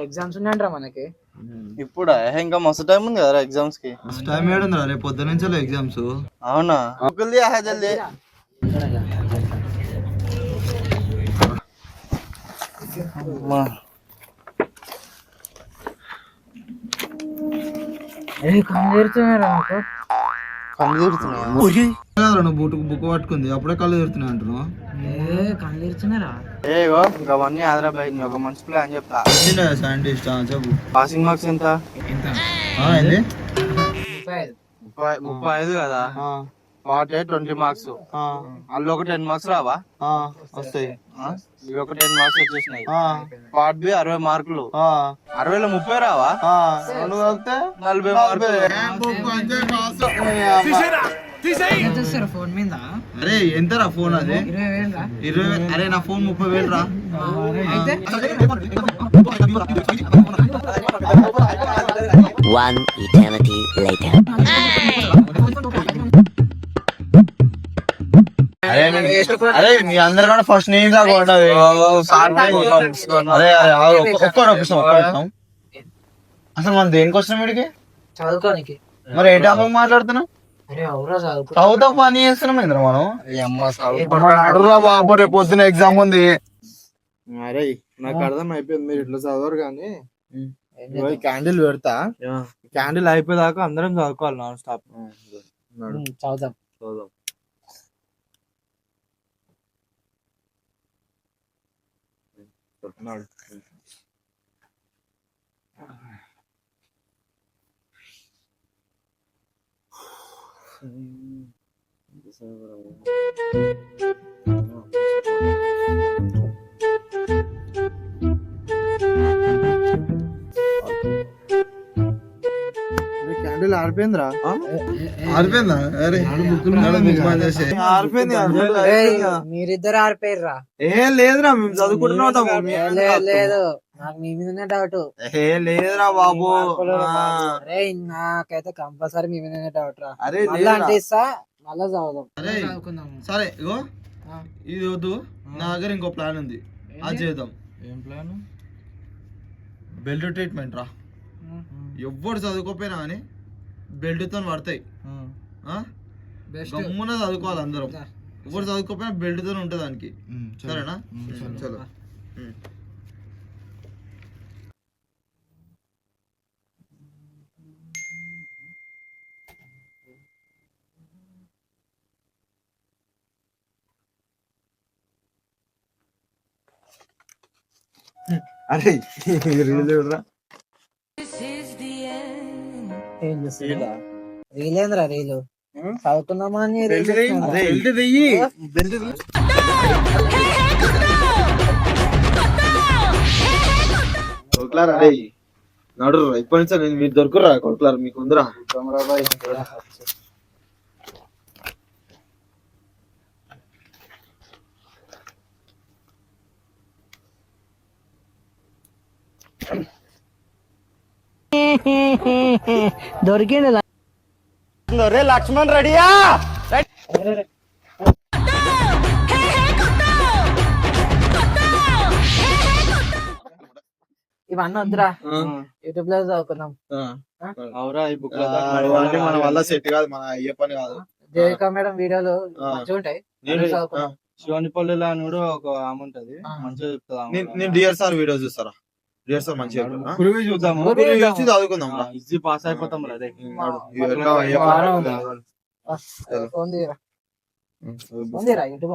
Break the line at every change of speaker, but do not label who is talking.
Exams ఉన్నాయంట్రా మనకి
ఇప్పుడు ఇంకా మస్తు టైం ఉంది కదా ఎగ్జామ్స్ కి.
టైం ఏడుందిరా రేపు పొద్దు నుంచి ఎగ్జామ్స్.
అవునా జల్దీ జల్దీ. కళ్ళు తీరుతున్నాయా?
నువ్వు బుక్ పట్టుకుంది అప్పుడే కళ్ళు తీరుతున్నాయి అంటున్నావు.
అవన్నీ హైదరాబాద్ ఒక మంచి ప్లాన్ చెప్తా.
సైంటిస్ట్ చెప్పు.
పాసింగ్ మార్క్స్ ఎంత? 35 కదా. 20 మార్క్స్ అందులో ఒక 10 మార్క్స్ రావా?
వస్తాయి.
ఇవి ఒక 10 మార్క్స్ వచ్చేసినాయి. పార్ట్ బి 60 మార్కులు. 60లో 30 రావా? 40 మార్కులు.
ఫోన్ మీద
అరే ఎంతరా ఫోన్? అది 20,000. అరే నా ఫోన్ 30,000 రా.
One eternity later.
అరే మీ అందరికన్నా ఫస్ట్ నేను రాకూడదు. అదే ఒక్క అసలు మనం దేనికి వచ్చినాం వీడికి?
చదువుకోనికి.
మరి ఏ టాపిక్ మాట్లాడుతున్నాం? చదువుతా పని చేస్తున్నాం ఏంద్ర మనం. బాబు రేపు పొద్దున ఎగ్జామ్ ఉంది.
అరే నాకు అర్థం అయిపోయింది మీరు ఇట్లా చదవరు కానీ క్యాండిల్ పెడతా. క్యాండిల్ అయిపోయేదాకా అందరం చదువుకోవాలి నాన్ స్టాప్.
చదువుదాం.
క్యాండిల్ ఆరిపోయిందిరా.
ఆరిపోయిందా? అరే
మీరిద్దరు ఆరిపోయిర్రా?
ఏం లేదురా మేము చదువుకుంటున్నాం.
లేదు నాకు మీ మీదనే డౌట్.
లేదురా బాబు.
అరే నాకైతే కంపల్సరీ మీ మీదనే డౌట్ రా.
అరే
అంటే ఇస్తా మళ్ళా చదువుదాం.
సరే ఇగో ఇది వద్దు, నా దగ్గర ఇంకో ప్లాన్ ఉంది, అది చేద్దాం.
ఏం ప్లాన్?
బెల్ట్ ట్రీట్మెంట్ రా. ఎవ్వరు చదువుకోపోయినా కానీ బెల్ట్ తో పడతాయి. గమ్మున చదువుకోవాలి అందరం. ఎవరు చదువుకోపోయినా బెల్ట్ తో ఉంటుంది దానికి. సరేనా? చలో.
అరే
రీలేంద్రా రీలు చదువుతున్నామా అని
నడు ఇప్పటి నుంచి నేను మీరు దొరుకురా కొడుకులారు మీకు ఉందిరా.
దొరికింది
లక్ష్మణ్ రెడీయా?
ఇవన్నీ వద్దురా, యూట్యూబ్ లో చదువుకుందాం.
మన వల్ల సెట్ కాదు, మన అయ్యే పని కాదు.
దేవిక మేడం వీడియోలు మంచిగా ఉంటాయి.
శివానిపల్లిలో అని కూడా ఒక ఆమె ఉంటది, మంచిగా చెప్తాది.
నేను డియర్ సార్ వీడియో చూస్తారా? డియర్ సార్ మంచిగా
చూద్దాము,
చదువుకుందాం.
ఈజీ పాస్ అయిపోతాం. అదే
ఫోన్ తీరా యూట్యూబ్.